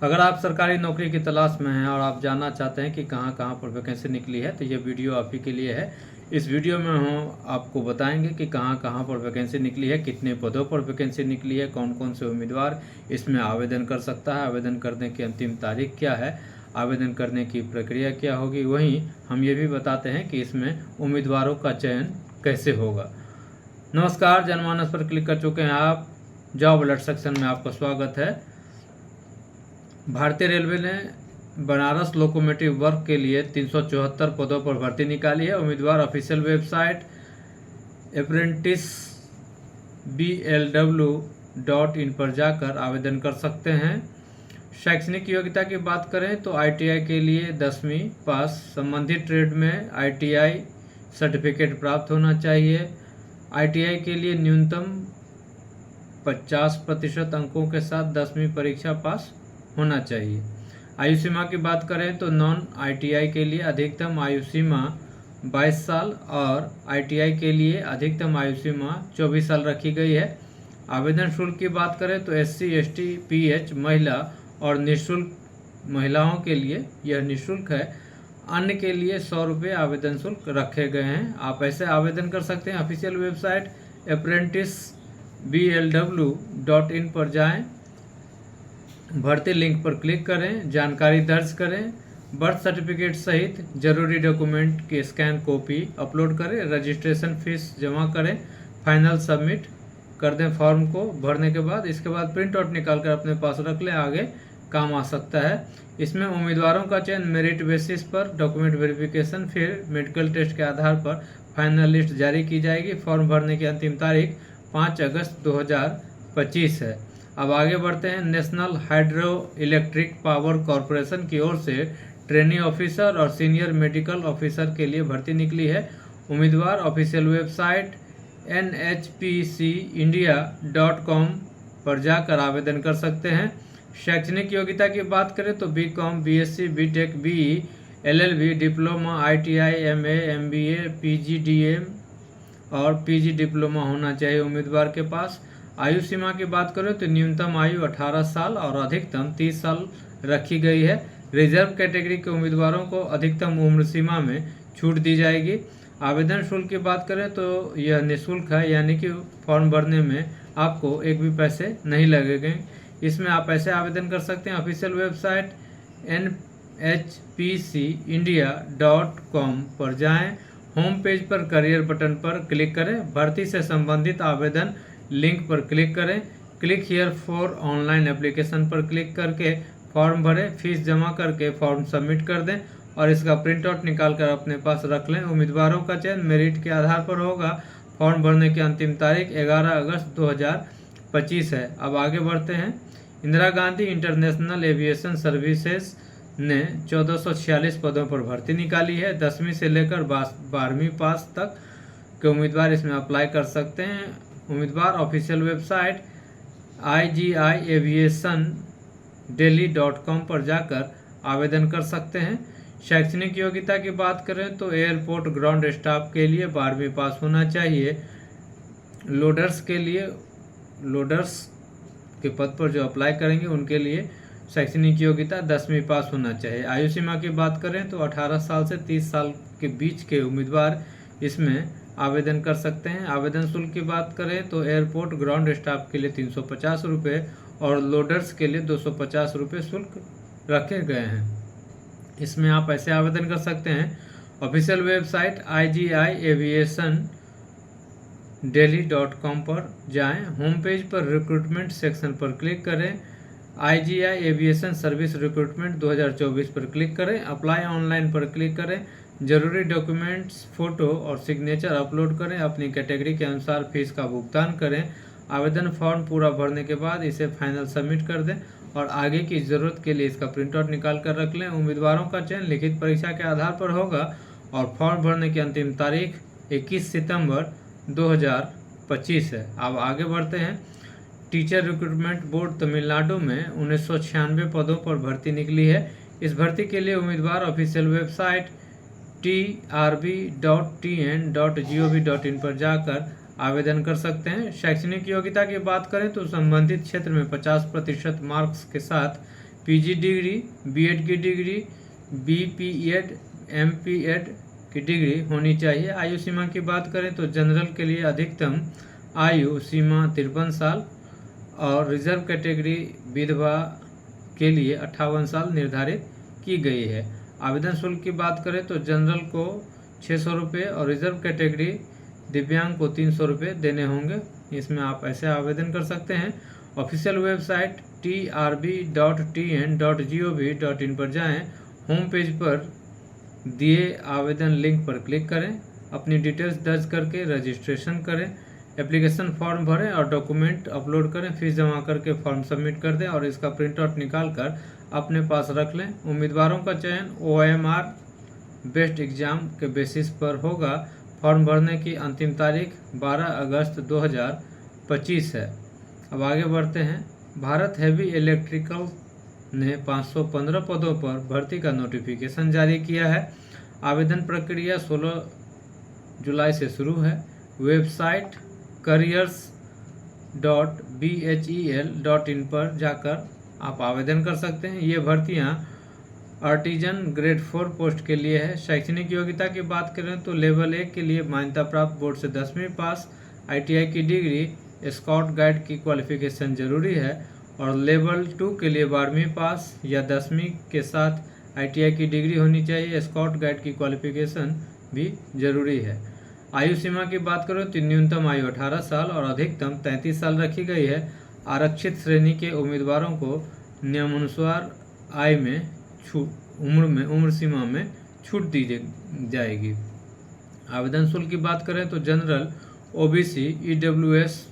अगर आप सरकारी नौकरी की तलाश में हैं और आप जानना चाहते हैं कि कहां कहां पर वैकेंसी निकली है तो ये वीडियो आप ही के लिए है। इस वीडियो में हम आपको बताएंगे कि कहां कहां पर वैकेंसी निकली है, कितने पदों पर वैकेंसी निकली है, कौन कौन से उम्मीदवार इसमें आवेदन कर सकता है, आवेदन करने की अंतिम तारीख क्या है, आवेदन करने की प्रक्रिया क्या होगी। वहीं हम ये भी बताते हैं कि इसमें उम्मीदवारों का चयन कैसे होगा। नमस्कार, जनमानस पर क्लिक कर चुके हैं आप। जॉब अलर्ट सेक्शन में आपका स्वागत है। भारतीय रेलवे ने बनारस लोकोमोटिव वर्क के लिए 374 पदों पर भर्ती निकाली है। उम्मीदवार ऑफिशियल वेबसाइट apprentice.blw.in पर जाकर आवेदन कर सकते हैं। शैक्षणिक योग्यता की बात करें तो ITI के लिए 10वीं पास, संबंधित ट्रेड में ITI सर्टिफिकेट प्राप्त होना चाहिए। ITI के लिए न्यूनतम 50% अंकों के साथ 10वीं परीक्षा पास होना चाहिए। आयु सीमा की बात करें तो नॉन ITI के लिए अधिकतम आयु सीमा 22 साल और ITI के लिए अधिकतम आयु सीमा 24 साल रखी गई है। आवेदन शुल्क की बात करें तो SC ST PH महिला और निःशुल्क महिलाओं के लिए यह निःशुल्क है। अन्य के लिए 100 रुपये आवेदन शुल्क रखे गए हैं। आप ऐसे आवेदन कर सकते हैं। ऑफिशियल वेबसाइट apprentice.blw.in पर जाएं, भर्ती लिंक पर क्लिक करें, जानकारी दर्ज करें, बर्थ सर्टिफिकेट सहित जरूरी डॉक्यूमेंट की स्कैन कॉपी अपलोड करें, रजिस्ट्रेशन फीस जमा करें, फाइनल सबमिट कर दें फॉर्म को भरने के बाद। इसके बाद प्रिंट आउट निकाल कर अपने पास रख लें, आगे काम आ सकता है। इसमें उम्मीदवारों का चयन मेरिट बेसिस पर, डॉक्यूमेंट वेरिफिकेशन, फिर मेडिकल टेस्ट के आधार पर फाइनल लिस्ट जारी की जाएगी। फॉर्म भरने की अंतिम तारीख 5 अगस्त 2025 है। अब आगे बढ़ते हैं। National hydro electric power corporation की ओर से ट्रेनी ऑफिसर और सीनियर मेडिकल ऑफिसर के लिए भर्ती निकली है। उम्मीदवार ऑफिशियल वेबसाइट nhpcindia.com पर जाकर आवेदन कर सकते हैं। शैक्षणिक योग्यता की बात करें तो BCom, BSc, BTech, BE, LLB, diploma, ITI, MA, MBA, PGDM और PG डिप्लोमा होना चाहिए उम्मीदवार के पास। आयु सीमा की बात करें तो न्यूनतम आयु 18 साल और अधिकतम 30 साल रखी गई है। रिजर्व कैटेगरी के उम्मीदवारों को अधिकतम उम्र सीमा में छूट दी जाएगी। आवेदन शुल्क की बात करें तो यह निःशुल्क है, यानी कि फॉर्म भरने में आपको एक भी पैसे नहीं लगेंगे। इसमें आप ऐसे आवेदन कर सकते हैं। ऑफिशियल वेबसाइट nhpcindia.com पर जाएं, होम पेज पर करियर बटन पर क्लिक करें, भर्ती से संबंधित आवेदन लिंक पर क्लिक करें, click here for online application पर क्लिक करके फॉर्म भरें, फीस जमा करके फॉर्म सबमिट कर दें और इसका प्रिंट आउट निकाल कर अपने पास रख लें। उम्मीदवारों का चयन मेरिट के आधार पर होगा। फॉर्म भरने की अंतिम तारीख 11 अगस्त 2025 है। अब आगे बढ़ते हैं। Indira Gandhi international aviation services ने 1446 पदों पर भर्ती निकाली है। 10वीं से लेकर 12वीं पास तक के उम्मीदवार इसमें अप्लाई कर सकते हैं। उम्मीदवार ऑफिशियल वेबसाइट IGIaviationdelhi.com पर जाकर आवेदन कर सकते हैं। शैक्षणिक योग्यता की बात करें तो एयरपोर्ट ग्राउंड स्टाफ के लिए 12वीं पास होना चाहिए। लोडर्स के पद पर जो अप्लाई करेंगे उनके लिए शैक्षणिक योग्यता 10वीं पास होना चाहिए। आयु सीमा की बात करें तो 18 साल से 30 साल के बीच के उम्मीदवार इसमें आवेदन कर सकते हैं। आवेदन शुल्क की बात करें तो एयरपोर्ट ग्राउंड स्टाफ के लिए 350 रुपये और लोडर्स के लिए 250 रुपये शुल्क रखे गए हैं। इसमें आप ऐसे आवेदन कर सकते हैं। ऑफिशियल वेबसाइट IGIaviationdelhi.com पर जाएं, होम पेज पर रिक्रूटमेंट सेक्शन पर क्लिक करें, IGI एविएशन सर्विस रिक्रूटमेंट 2024 पर क्लिक करें, अप्लाई ऑनलाइन पर क्लिक करें, जरूरी डॉक्यूमेंट्स, फोटो और सिग्नेचर अपलोड करें, अपनी कैटेगरी के अनुसार फीस का भुगतान करें। आवेदन फॉर्म पूरा भरने के बाद इसे फाइनल सबमिट कर दें और आगे की ज़रूरत के लिए इसका प्रिंट आउट निकाल कर रख लें। उम्मीदवारों का चयन लिखित परीक्षा के आधार पर होगा और फॉर्म भरने की अंतिम तारीख 21 सितंबर 2025 है। अब आगे बढ़ते हैं। टीचर रिक्रूटमेंट बोर्ड तमिलनाडु में 1996 पदों पर भर्ती निकली है। इस भर्ती के लिए उम्मीदवार ऑफिशियल वेबसाइट trb.tn.gov.in पर जाकर आवेदन कर सकते हैं। शैक्षणिक योग्यता की बात करें तो संबंधित क्षेत्र में 50% मार्क्स के साथ पीजी डिग्री, बीएड की डिग्री, बीपीएड, एमपीएड की डिग्री होनी चाहिए। आयु सीमा की बात करें तो जनरल के लिए अधिकतम आयु सीमा 53 साल और रिजर्व कैटेगरी विधवा के लिए 58 साल निर्धारित की गई है। आवेदन शुल्क की बात करें तो जनरल को 600 रुपये और रिजर्व कैटेगरी दिव्यांग को 300 रुपये देने होंगे। इसमें आप ऐसे आवेदन कर सकते हैं। ऑफिशियल वेबसाइट trb.tn.gov.in पर जाएं, होम पेज पर दिए आवेदन लिंक पर क्लिक करें, अपनी डिटेल्स दर्ज करके रजिस्ट्रेशन करें, एप्लीकेशन फॉर्म भरें और डॉक्यूमेंट अपलोड करें, फीस जमा करके फॉर्म सबमिट कर दें और इसका प्रिंट आउट निकाल कर अपने पास रख लें। उम्मीदवारों का चयन OMR बेस्ट एग्जाम के बेसिस पर होगा। फॉर्म भरने की अंतिम तारीख 12 अगस्त 2025 है। अब आगे बढ़ते हैं। भारत हेवी इलेक्ट्रिकल ने 515 पदों पर भर्ती का नोटिफिकेशन जारी किया है। आवेदन प्रक्रिया 16 जुलाई से शुरू है। वेबसाइट careers.bhel.in पर जाकर आप आवेदन कर सकते हैं। ये भर्तियां आर्टिजन ग्रेड 4 पोस्ट के लिए है। शैक्षणिक योग्यता की बात करें तो लेवल 1 के लिए मान्यता प्राप्त बोर्ड से 10वीं पास, ITI की डिग्री, स्काउट गाइड की क्वालिफिकेशन जरूरी है और लेवल 2 के लिए 12वीं पास या 10वीं के साथ ITI की डिग्री होनी चाहिए। स्काउट गाइड की क्वालिफिकेशन भी जरूरी है। आयु सीमा की बात करें तो न्यूनतम आयु 18 साल और अधिकतम 33 साल रखी गई है। आरक्षित श्रेणी के उम्मीदवारों को नियमानुसार आय में उम्र सीमा में छूट दी जाएगी। आवेदन शुल्क की बात करें तो जनरल, OBC, EWS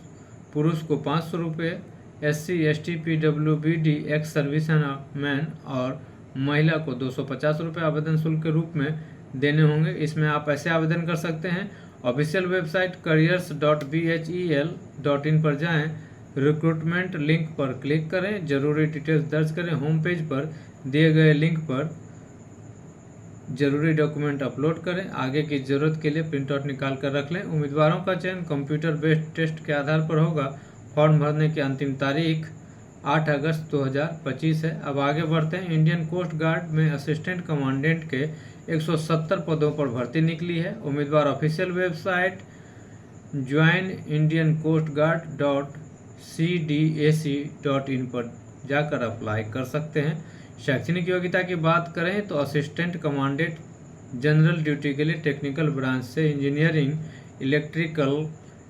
पुरुष को 500 रुपये, SC, ST, PWBD, ex serviceman और महिला को 250 रुपये आवेदन शुल्क के रूप में देने होंगे। इसमें आप ऐसे आवेदन कर सकते हैं। ऑफिशियल वेबसाइट careers.bhel.in पर जाएं, रिक्रूटमेंट लिंक पर क्लिक करें, जरूरी डिटेल्स दर्ज करें, होम पेज पर दिए गए लिंक पर जरूरी डॉक्यूमेंट अपलोड करें, आगे की जरूरत के लिए प्रिंट आउट निकाल कर रख लें। उम्मीदवारों का चयन कंप्यूटर बेस्ड टेस्ट के आधार पर होगा। फॉर्म भरने की अंतिम तारीख 8 अगस्त 2025 है। अब आगे बढ़ते हैं। इंडियन कोस्ट गार्ड में असिस्टेंट कमांडेंट के 170 पदों पर भर्ती निकली है। उम्मीदवार ऑफिशियल वेबसाइट joinindiancoastguard.cdac.in पर जाकर अप्लाई कर सकते हैं। शैक्षणिक योग्यता की बात करें तो असिस्टेंट कमांडेंट जनरल ड्यूटी के लिए टेक्निकल ब्रांच से इंजीनियरिंग,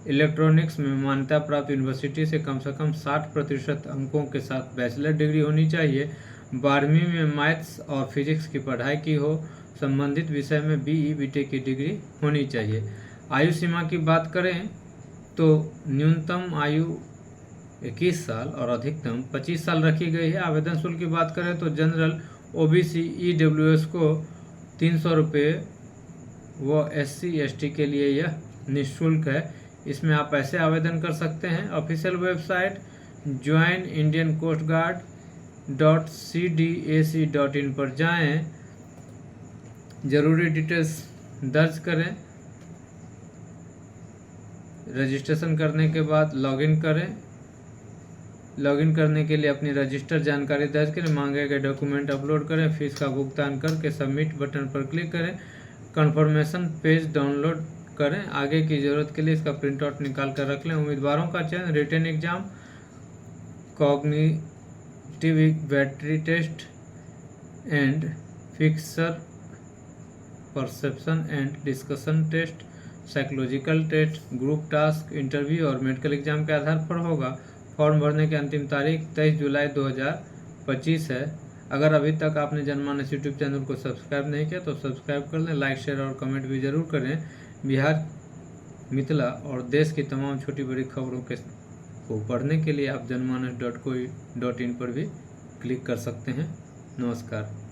इलेक्ट्रॉनिक्स में मान्यता प्राप्त यूनिवर्सिटी से कम 60% अंकों के साथ बैचलर डिग्री होनी चाहिए। 12वीं में मैथ्स और फिजिक्स की पढ़ाई की हो। संबंधित विषय में BE, BTech की डिग्री होनी चाहिए। आयु सीमा की बात करें तो न्यूनतम आयु 21 साल और अधिकतम 25 साल रखी गई है। आवेदन शुल्क की बात करें तो जनरल, OBC, EWS को 300 रुपये व SC, ST के लिए यह निःशुल्क है। इसमें आप ऐसे आवेदन कर सकते हैं। ऑफिशियल वेबसाइट joinindiancoastguard.cdac.in पर जाएं, जरूरी डिटेल्स दर्ज करें, रजिस्ट्रेशन करने के बाद लॉगिन करें। लॉगिन करने के लिए अपनी रजिस्टर जानकारी दर्ज करें, मांगे गए डॉक्यूमेंट अपलोड करें, फीस का भुगतान करके सबमिट बटन पर क्लिक करें, कंफर्मेशन पेज डाउनलोड करें। आगे की ज़रूरत के लिए इसका प्रिंट आउट निकाल कर रख लें। उम्मीदवारों का चयन written exam, cognitive battery test and picture perception and discussion test, psychological test, group task, interview और मेडिकल एग्जाम के आधार पर होगा। फॉर्म भरने की अंतिम तारीख 23 जुलाई 2025 है। अगर अभी तक आपने जनमानस यूट्यूब चैनल को सब्सक्राइब नहीं किया तो सब्सक्राइब कर लें, लाइक, शेयर और कमेंट भी जरूर करें। बिहार, मिथिला और देश की तमाम छोटी बड़ी खबरों को पढ़ने के लिए आप जनमानस.co.in पर भी क्लिक कर सकते हैं। नमस्कार।